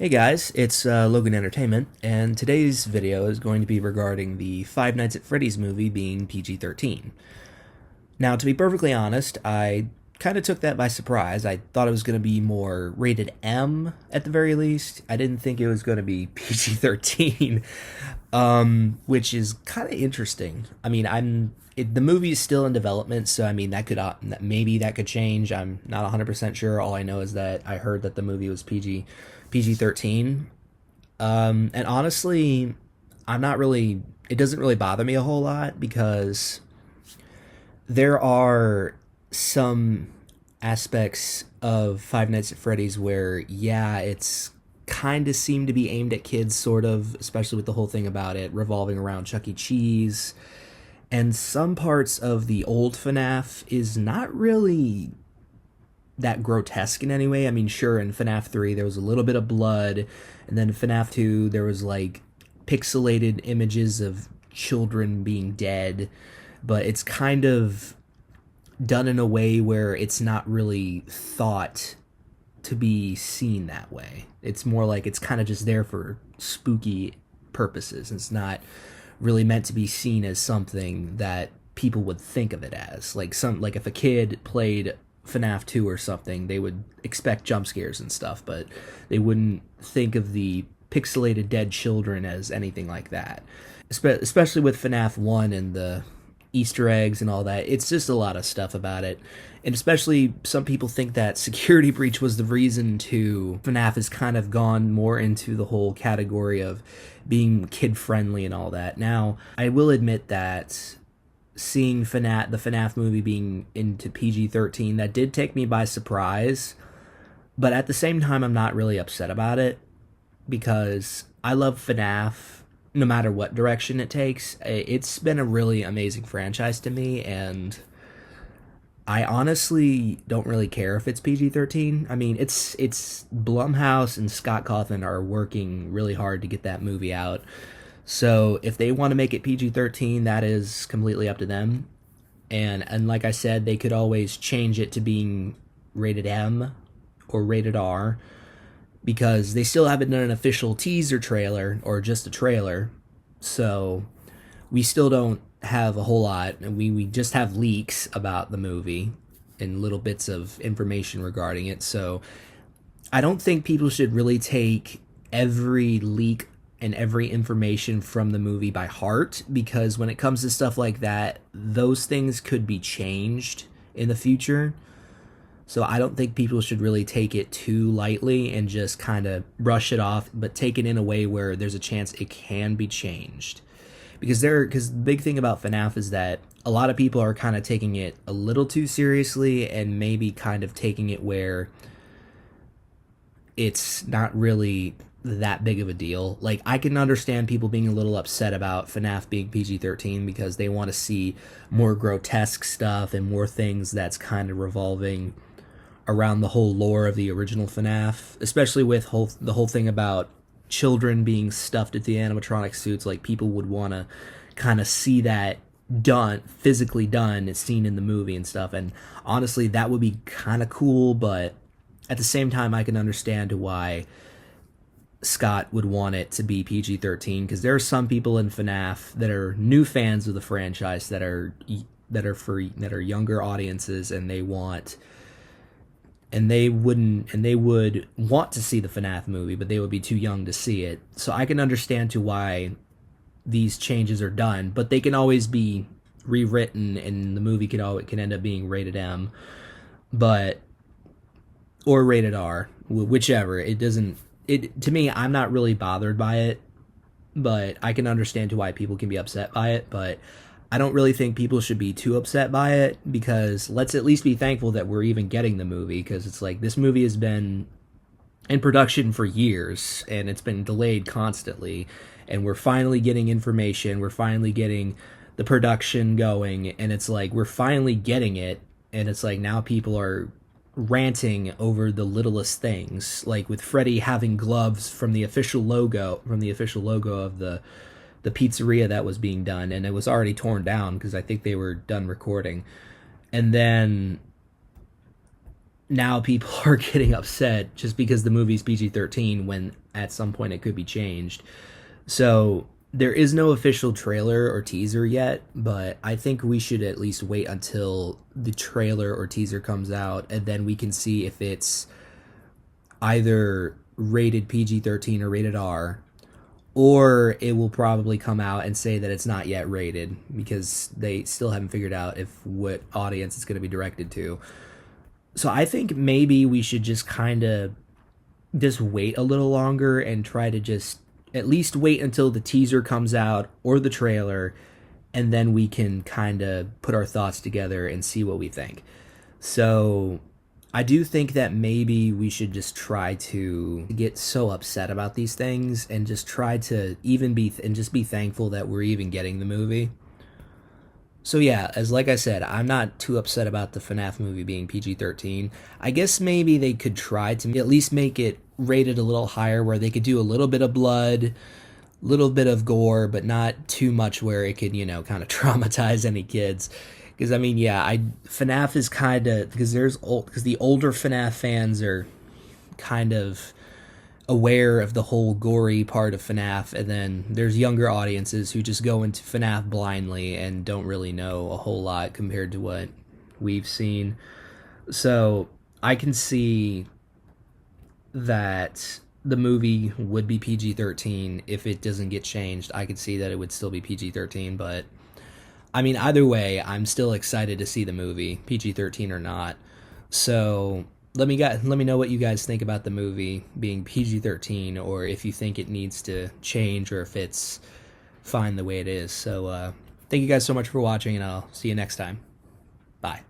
Hey guys, it's Logan Entertainment, and today's video is going to be regarding the Five Nights at Freddy's movie being PG-13. Now, to be perfectly honest, I kind of took that by surprise. I thought it was going to be more rated M at the very least. I didn't think it was going to be PG-13, which is kind of interesting. I mean, the movie is still in development, so I mean maybe that could change. I'm not 100% sure. All I know is that I heard that the movie was PG-13. And honestly, I'm not really. It doesn't really bother me a whole lot because there are some aspects of Five Nights at Freddy's where, yeah, it's kind of seemed to be aimed at kids, sort of, especially with the whole thing about it revolving around Chuck E. Cheese. And some parts of the old FNAF is not really that grotesque in any way. I mean, sure, in FNAF 3 there was a little bit of blood, and then in FNAF 2 there was like pixelated images of children being dead, but it's kind of done in a way where it's not really thought to be seen that way. It's more like it's kind of just there for spooky purposes. It's not really meant to be seen as something that people would think of it as. Like if a kid played FNAF 2 or something, they would expect jump scares and stuff, but they wouldn't think of the pixelated dead children as anything like that. Especially with FNAF 1 and the Easter eggs and all that. It's just a lot of stuff about it. And especially some people think that Security Breach was the reason to FNAF has kind of gone more into the whole category of being kid-friendly and all that. Now, I will admit that seeing the FNAF movie being into PG-13, that did take me by surprise. But at the same time, I'm not really upset about it because I love FNAF no matter what direction it takes. It's been a really amazing franchise to me, and I honestly don't really care if it's PG-13. I mean, it's Blumhouse and Scott Cawthon are working really hard to get that movie out. So if they want to make it PG-13, that is completely up to them. And like I said, they could always change it to being rated M or rated R, because they still haven't done an official teaser trailer or just a trailer. So we still don't have a whole lot, and we just have leaks about the movie and little bits of information regarding it. So I don't think people should really take every leak and every information from the movie by heart, because when it comes to stuff like that, those things could be changed in the future. So I don't think people should really take it too lightly and just kind of brush it off, but take it in a way where there's a chance it can be changed. Because the big thing about FNAF is that a lot of people are kind of taking it a little too seriously, and maybe kind of taking it where it's not really that big of a deal. Like, I can understand people being a little upset about FNAF being PG-13 because they want to see more grotesque stuff and more things that's kind of revolving around the whole lore of the original FNAF, especially with the whole thing about children being stuffed at the animatronic suits. Like, people would want to kind of see that physically done, and seen in the movie and stuff. And honestly, that would be kind of cool, but at the same time, I can understand why Scott would want it to be PG-13, because there are some people in FNAF that are new fans of the franchise that are younger audiences, and they would want to see the FNAF movie, but they would be too young to see it. So I can understand why these changes are done, but they can always be rewritten, and the movie can end up being rated M, or rated R, whichever. To me, I'm not really bothered by it, but I can understand why people can be upset by it. But I don't really think people should be too upset by it, because let's at least be thankful that we're even getting the movie, because it's like this movie has been in production for years, and it's been delayed constantly, and we're finally getting information, we're finally getting the production going, and it's like we're finally getting it, and it's like now people are ranting over the littlest things, like with Freddy having gloves from the official logo of the pizzeria that was being done, and it was already torn down because I think they were done recording. And then now people are getting upset just because the movie's PG-13 when at some point it could be changed. So there is no official trailer or teaser yet, but I think we should at least wait until the trailer or teaser comes out, and then we can see if it's either rated PG-13 or rated R, or it will probably come out and say that it's not yet rated because they still haven't figured out if what audience it's going to be directed to. So I think maybe we should just kind of just wait a little longer and try to just at least wait until the teaser comes out or the trailer, and then we can kind of put our thoughts together and see what we think. So I do think that maybe we should just try to get so upset about these things and just try to even be and just be thankful that we're even getting the movie. So yeah, as like I said, I'm not too upset about the FNAF movie being PG-13. I guess maybe they could try to at least make it rated a little higher where they could do a little bit of blood, little bit of gore, but not too much where it could, kind of traumatize any kids. Because I mean, yeah, FNAF is kind of because the older FNAF fans are kind of aware of the whole gory part of FNAF, and then there's younger audiences who just go into FNAF blindly and don't really know a whole lot compared to what we've seen. So I can see that the movie would be PG-13 if it doesn't get changed. I could see that it would still be PG-13, but I mean, either way, I'm still excited to see the movie, PG-13 or not. So let me know what you guys think about the movie being PG-13, or if you think it needs to change, or if it's fine the way it is. So thank you guys so much for watching, and I'll see you next time. Bye.